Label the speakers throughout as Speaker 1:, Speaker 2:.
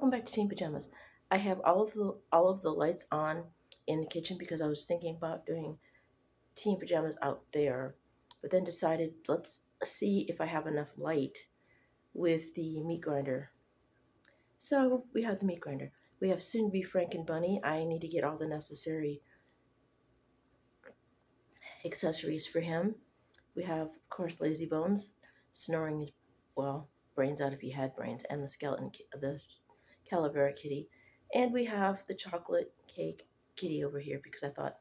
Speaker 1: welcome back to Teen Pajamas. I have all of the lights on in the kitchen because I was thinking about doing Teen Pajamas out there, but then decided let's see if I have enough light with the meat grinder. So we have the meat grinder. We have soon to be Frank and Bunny. I need to get all the necessary accessories for him. We have, of course, Lazy Bones snoring his brains out if he had brains, and the Calavera kitty, and we have the chocolate cake kitty over here because I thought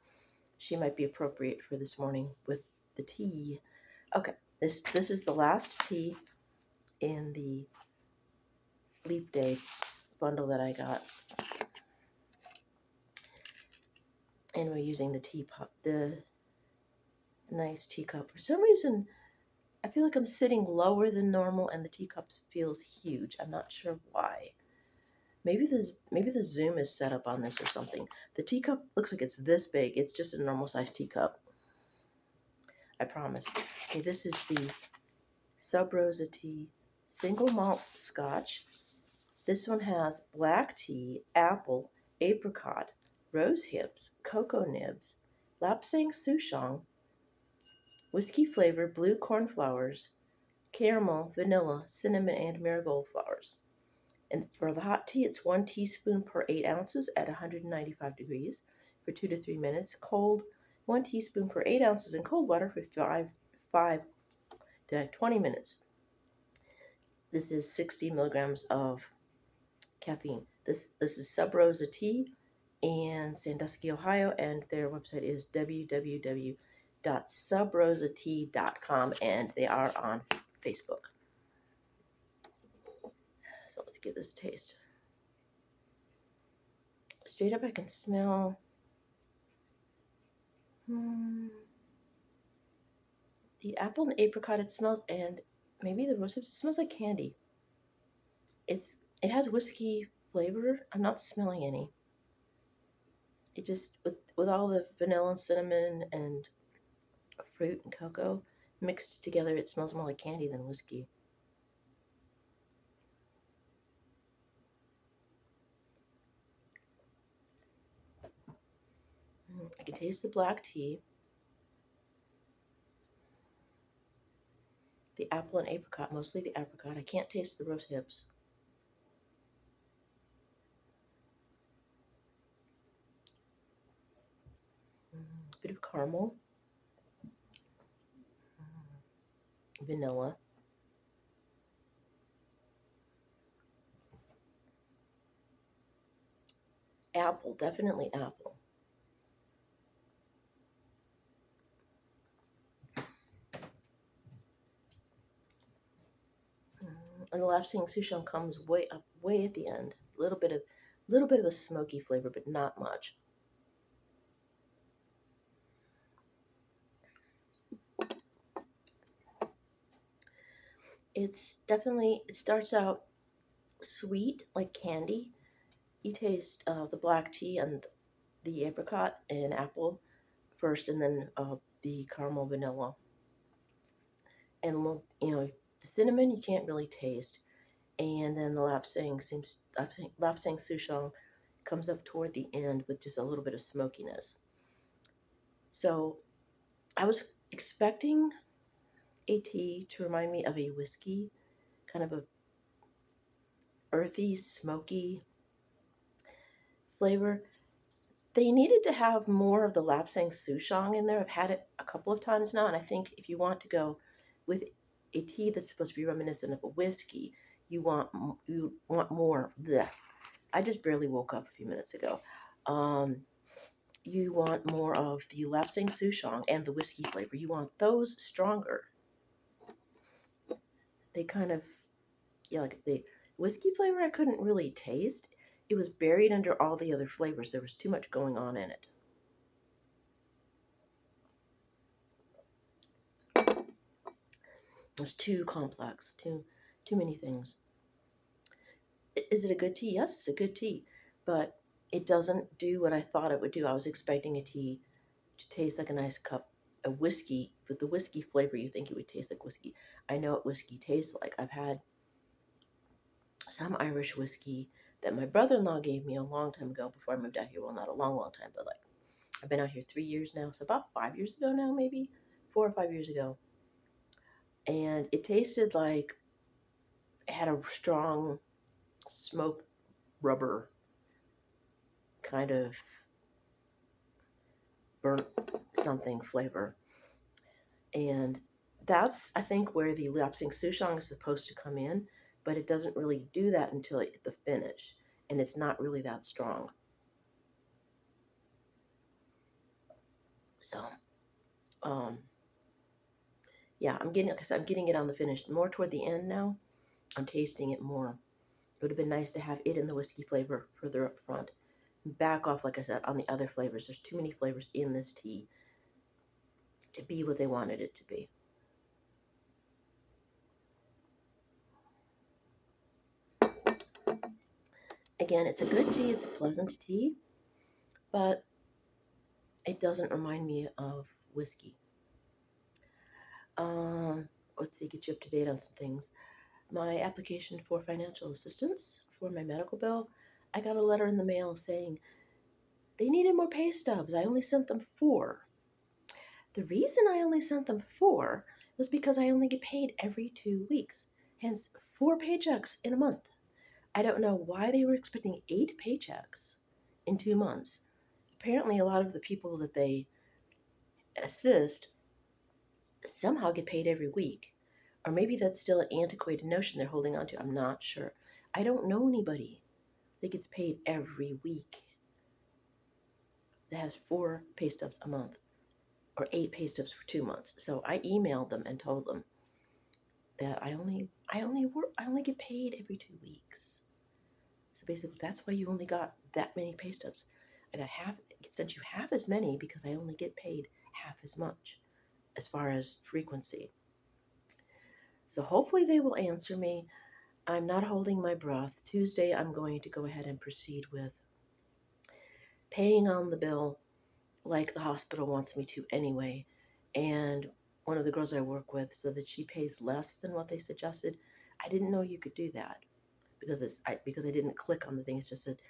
Speaker 1: she might be appropriate for this morning with the tea. Okay, this is the last tea in the Leap Day bundle that I got, and we're using the teapot, the nice teacup. For some reason, I feel like I'm sitting lower than normal, and the teacup feels huge. I'm not sure why. Maybe the zoom is set up on this or something. The teacup looks like it's this big. It's just a normal sized teacup. I promise. Okay, this is the Sub Rosa tea single malt Scotch. This one has black tea, apple, apricot, rose hips, cocoa nibs, lapsang souchong, whiskey flavor, blue cornflowers, caramel, vanilla, cinnamon, and marigold flowers. And for the hot tea, it's 1 teaspoon per 8 ounces at 195 degrees for 2 to 3 minutes. Cold, 1 teaspoon per 8 ounces in cold water for 5 to 20 minutes. This is 60 milligrams of caffeine. This is Sub Rosa Tea in Sandusky, Ohio, and their website is www.subrosatea.com, and they are on Facebook. So let's give this a taste. Straight up, I can smell the apple and apricot. It smells, and maybe the rose hips. It smells like candy. It has whiskey flavor. I'm not smelling any. It just with all the vanilla and cinnamon and fruit and cocoa mixed together, it smells more like candy than whiskey. I can taste the black tea, the apple and apricot, mostly the apricot. I can't taste the rose hips. A bit of caramel, vanilla, apple, definitely apple. And the lapsang souchong comes way up, way at the end. A little bit of a smoky flavor, but not much. It starts out sweet like candy. You taste the black tea and the apricot and apple first, and then the caramel vanilla. And the cinnamon you can't really taste, and then the lapsang souchong comes up toward the end with just a little bit of smokiness. So I was expecting a tea to remind me of a whiskey, kind of a earthy, smoky flavor. They needed to have more of the lapsang souchong in there. I've had it a couple of times now, and I think if you want to go with a tea that's supposed to be reminiscent of a whiskey, you want more. Bleh. I just barely woke up a few minutes ago. You want more of the lapsang souchong and the whiskey flavor. You want those stronger. They kind of, like the whiskey flavor I couldn't really taste. It was buried under all the other flavors. There was too much going on in it. It was too complex, too many things. Is it a good tea? Yes, it's a good tea, but it doesn't do what I thought it would do. I was expecting a tea to taste like a nice cup of whiskey. With the whiskey flavor, you think it would taste like whiskey. I know what whiskey tastes like. I've had some Irish whiskey that my brother-in-law gave me a long time ago before I moved out here. Well, not a long, long time, but like I've been out here 3 years now, so about 5 years ago now, maybe 4 or 5 years ago. And it tasted like it had a strong smoked rubber kind of burnt something flavor. And that's, I think, where the lapsing souchong is supposed to come in, but it doesn't really do that until the finish, and it's not really that strong. So, um, yeah, I'm getting, like I said, I'm getting it on the finish more toward the end now. I'm tasting it more. It would have been nice to have it in the whiskey flavor further up front. Back off, like I said, on the other flavors. There's too many flavors in this tea to be what they wanted it to be. Again, it's a good tea. It's a pleasant tea, but it doesn't remind me of whiskey. Let's see, get you up to date on some things. My application for financial assistance for my medical bill, I got a letter in the mail saying they needed more pay stubs. I only sent them 4. The reason I only sent them 4 was because I only get paid every 2 weeks, hence 4 paychecks in a month. I don't know why they were expecting 8 paychecks in 2 months. Apparently, a lot of the people that they assist somehow get paid every week. Or maybe that's still an antiquated notion they're holding on to. I'm not sure. I don't know anybody that gets paid every week that has 4 pay stubs a month or 8 pay stubs for 2 months. So I emailed them and told them that I only get paid every 2 weeks. So basically that's why you only got that many pay stubs. I got sent you half as many because I only get paid half as much as far as frequency. So hopefully they will answer me. I'm not holding my breath. Tuesday, I'm going to go ahead and proceed with paying on the bill like the hospital wants me to anyway. And one of the girls I work with said that she pays less than what they suggested. I didn't know you could do that because I didn't click on the thing. It just said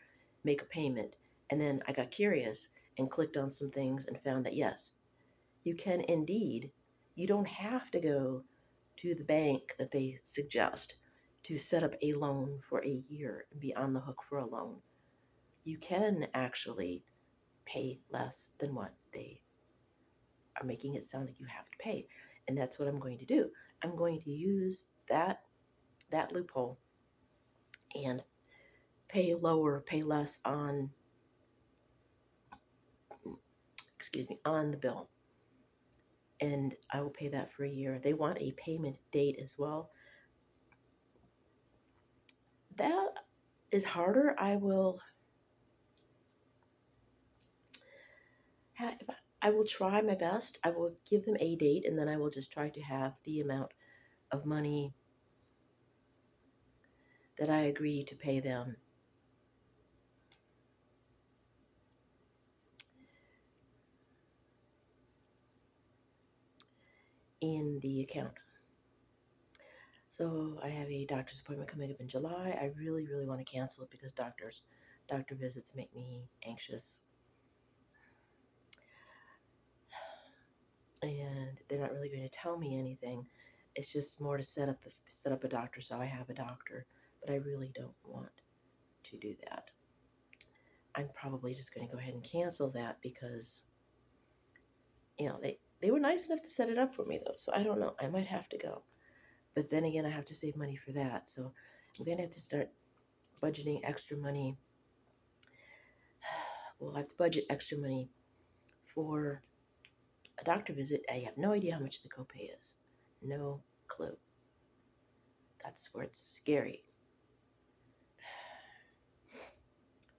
Speaker 1: make a payment. And then I got curious and clicked on some things and found that yes, you can indeed. You don't have to go to the bank that they suggest to set up a loan for a year and be on the hook for a loan. You can actually pay less than what they are making it sound like you have to pay. And that's what I'm going to do. I'm going to use that loophole and pay less on on the bill. And I will pay that for a year. They want a payment date as well. That is harder. I will try my best. I will give them a date and then I will just try to have the amount of money that I agree to pay them in the account. So I have a doctor's appointment coming up in July. I really, really want to cancel it because doctor visits make me anxious. And they're not really going to tell me anything. It's just more to set up a doctor so I have a doctor. But I really don't want to do that. I'm probably just going to go ahead and cancel that because they were nice enough to set it up for me though. So I don't know. I might have to go. But then again, I have to save money for that. So I'm going to have to start budgeting extra money. We'll have to budget extra money for a doctor visit. I have no idea how much the copay is. No clue. That's where it's scary.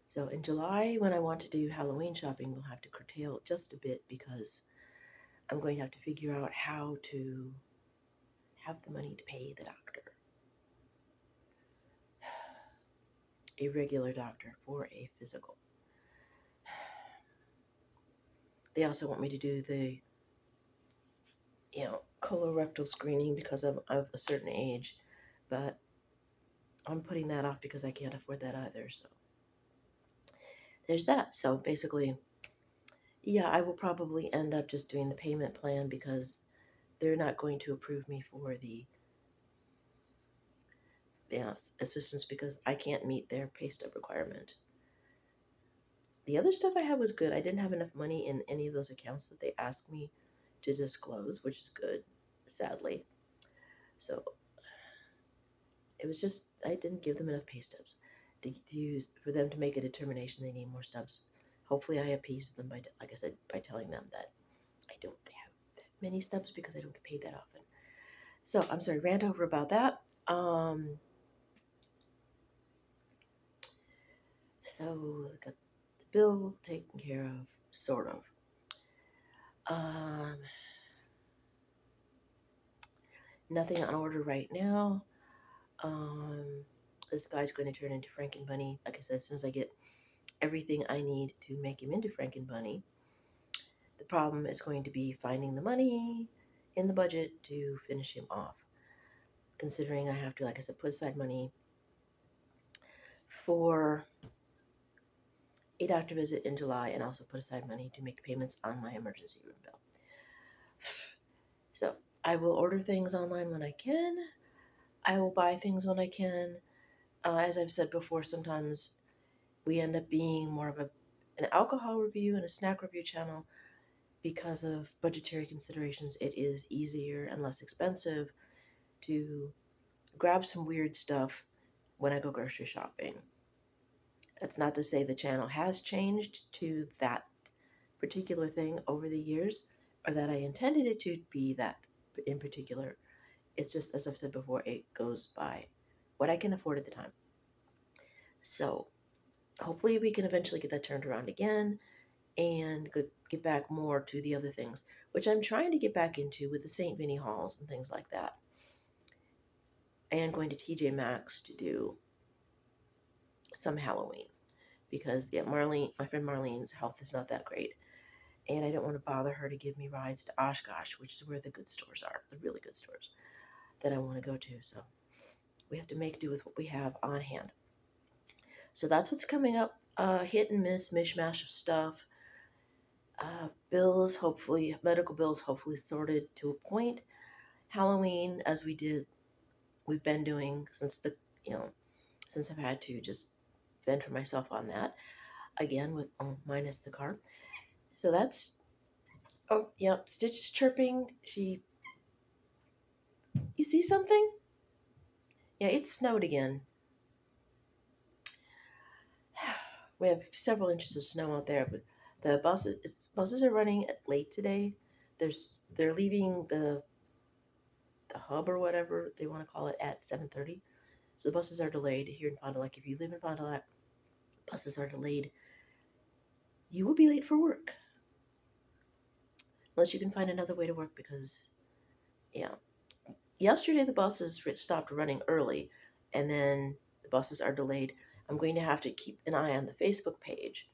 Speaker 1: So in July, when I want to do Halloween shopping, we'll have to curtail just a bit because I'm going to have to figure out how to have the money to pay the doctor. A regular doctor for a physical. They also want me to do the colorectal screening because I'm of a certain age, but I'm putting that off because I can't afford that either. So there's that. So basically, yeah, I will probably end up just doing the payment plan because they're not going to approve me for the assistance because I can't meet their pay stub requirement. The other stuff I had was good. I didn't have enough money in any of those accounts that they asked me to disclose, which is good, sadly. So it was just, I didn't give them enough pay stubs to use for them to make a determination they need more stubs. Hopefully, I appeased them by, like I said, by telling them that I don't have that many stubs because I don't get paid that often. So I'm sorry, rant over about that. So got the bill taken care of, sort of. Um, Nothing on order right now. Um, this guy's going to turn into Frankenbunny. Like I said, as soon as I get everything I need to make him into Frankenbunny, the problem is going to be finding the money in the budget to finish him off. Considering I have to, like I said, put aside money for a doctor visit in July and also put aside money to make payments on my emergency room bill. So I will order things online when I can. I will buy things when I can. As I've said before, sometimes we end up being more of an alcohol review and a snack review channel because of budgetary considerations. It is easier and less expensive to grab some weird stuff when I go grocery shopping. That's not to say the channel has changed to that particular thing over the years or that I intended it to be that in particular. It's just, as I've said before, it goes by what I can afford at the time. So hopefully we can eventually get that turned around again and get back more to the other things, which I'm trying to get back into with the St. Vinny Halls and things like that. And going to TJ Maxx to do some Halloween because Marlene, my friend Marlene's health is not that great, and I don't want to bother her to give me rides to Oshkosh, which is where the good stores are, the really good stores that I want to go to. So we have to make do with what we have on hand. So that's what's coming up. Hit and miss, mishmash of stuff. Bills, hopefully, medical bills, hopefully sorted to a point. Halloween, as we've been doing since I've had to just fend for myself on that again with minus the car. So that's, oh, yep, Stitch is chirping. You see something? Yeah, it snowed again. We have several inches of snow out there, but the buses are running late today. They're leaving the hub or whatever they want to call it at 7:30. So the buses are delayed here in Fond du Lac. If you live in Fond du Lac, buses are delayed. You will be late for work. Unless you can find another way to work because, yeah. Yesterday the buses stopped running early and then the buses are delayed. I'm going to have to keep an eye on the Facebook page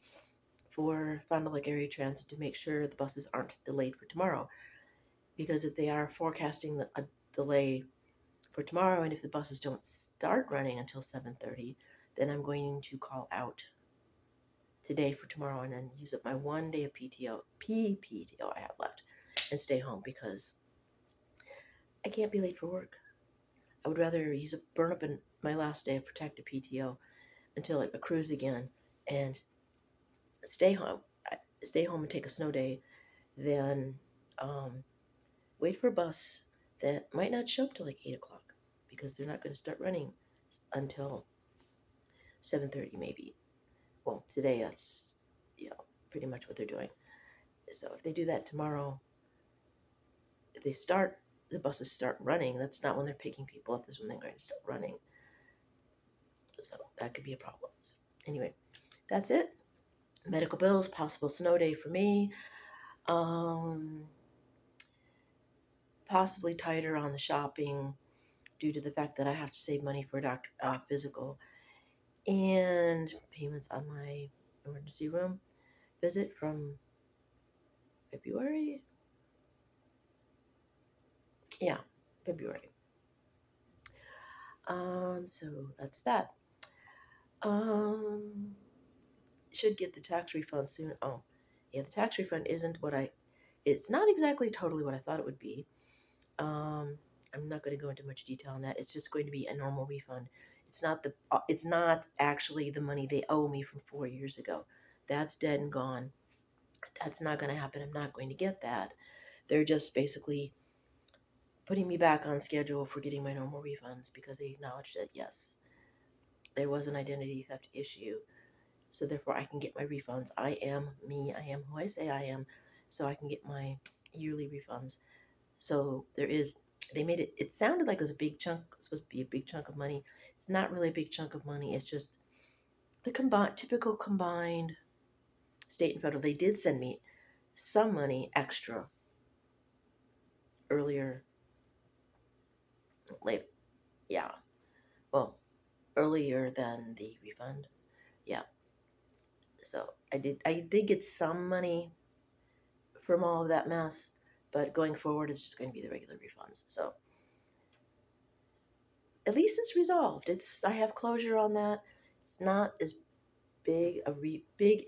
Speaker 1: for Fond du Lac Area Transit to make sure the buses aren't delayed for tomorrow. Because if they are forecasting a delay for tomorrow and if the buses don't start running until 7:30, then I'm going to call out today for tomorrow and then use up my 1 day of PPTO I have left and stay home because I can't be late for work. I would rather burn up in my last day of protected PTO until it accrues again and stay home. Stay home and take a snow day than wait for a bus that might not show up till like 8 o'clock because they're not going to start running until 7:30 maybe. Well, today that's pretty much what they're doing. So if they do that tomorrow, if the buses start running, that's not when they're picking people up, that's when they're going to start running. So that could be a problem. So anyway, that's it. Medical bills, possible snow day for me. Possibly tighter on the shopping due to the fact that I have to save money for a doctor physical and payments on my emergency room visit from February. Yeah, February. So that's that. Um, should get the tax refund soon. Oh, yeah, the tax refund isn't what it's not exactly totally what I thought it would be. Um, I'm not going to go into much detail on that. It's just going to be a normal refund. It's not actually the money they owe me from 4 years ago. That's dead and gone. That's not going to happen. I'm not going to get that. They're just basically putting me back on schedule for getting my normal refunds because they acknowledged that yes, there was an identity theft issue. So therefore I can get my refunds. I am me. I am who I say I am. So I can get my yearly refunds. So they made it sounded like it was a big chunk, supposed to be a big chunk of money. It's not really a big chunk of money. It's just the typical combined state and federal. They did send me some money extra earlier, late, yeah, well, earlier than the refund. Yeah. So I did get some money from all of that mess, but going forward it's just going to be the regular refunds. So at least it's resolved. I have closure on that. It's not as big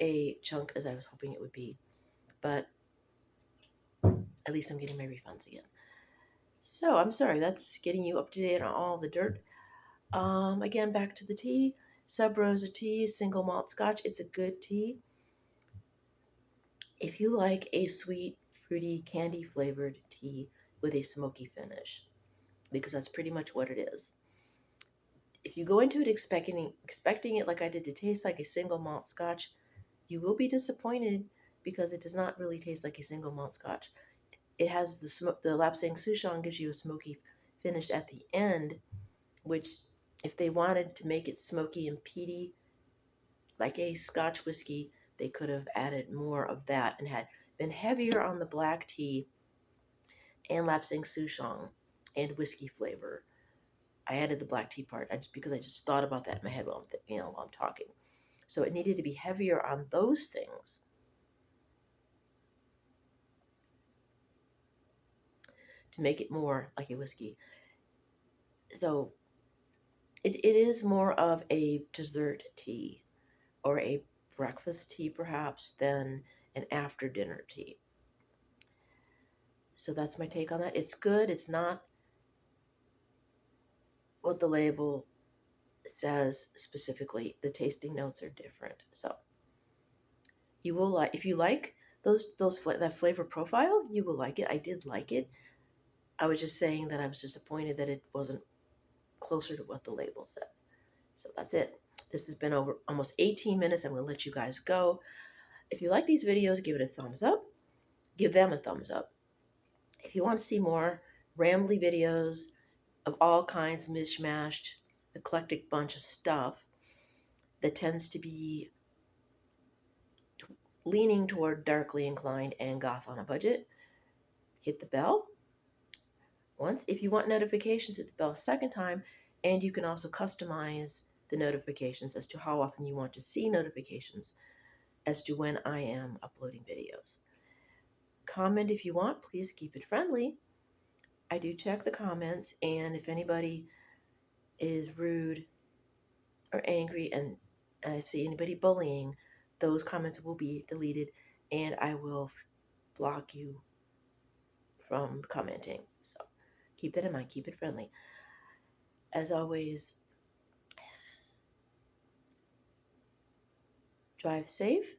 Speaker 1: a chunk as I was hoping it would be, but at least I'm getting my refunds again. So I'm sorry, that's getting you up to date on all the dirt. Again, back to the tea. Sub Rosa tea, single malt Scotch. It's a good tea. If you like a sweet, fruity, candy flavored tea with a smoky finish, because that's pretty much what it is. If you go into it expecting it like I did to taste like a single malt Scotch, you will be disappointed because it does not really taste like a single malt Scotch. It has the smoke. The lapsang souchong gives you a smoky finish at the end, which, if they wanted to make it smoky and peaty like a Scotch whiskey, they could have added more of that and had been heavier on the black tea and lapsang souchong and whiskey flavor. I added the black tea part because I just thought about that in my head while I'm talking. So it needed to be heavier on those things to make it more like a whiskey. So it is more of a dessert tea or a breakfast tea perhaps than an after dinner tea. So that's my take on that. It's good. It's not what the label says specifically. The tasting notes are different. So you will like, if you like that flavor profile, you will like it. I did like it. I was just saying that I was disappointed that it wasn't closer to what the label said. So that's it. This has been over almost 18 minutes. I'm going to let you guys go. If you like these videos, give it a thumbs up. Give them a thumbs up. If you want to see more rambly videos of all kinds, mishmashed, eclectic bunch of stuff that tends to be leaning toward darkly inclined and goth on a budget, hit the bell once. If you want notifications, hit the bell a second time, and you can also customize the notifications as to how often you want to see notifications as to when I am uploading videos. Comment if you want. Please keep it friendly. I do check the comments, and if anybody is rude or angry and I see anybody bullying, those comments will be deleted, and I will block you from commenting. So keep that in mind. Keep it friendly. As always, drive safe,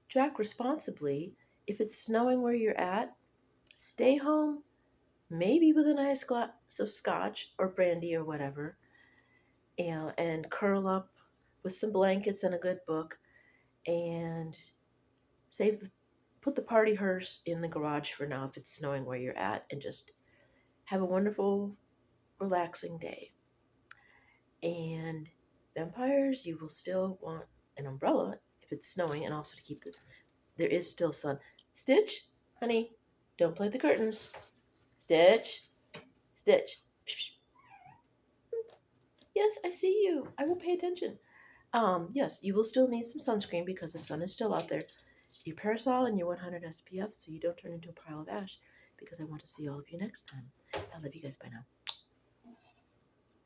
Speaker 1: track responsibly. If it's snowing where you're at, stay home, maybe with a nice glass of scotch or brandy or whatever, and curl up with some blankets and a good book, and put the party hearse in the garage for now if it's snowing where you're at, and just have a wonderful, relaxing day. And vampires, you will still want an umbrella if it's snowing, and also to keep there is still sun. Stitch, honey, don't play the curtains. Stitch, Stitch. Yes, I see you. I will pay attention. Yes, you will still need some sunscreen because the sun is still out there. Your parasol and your 100 SPF so you don't turn into a pile of ash, because I want to see all of you next time. I love you guys. Bye now.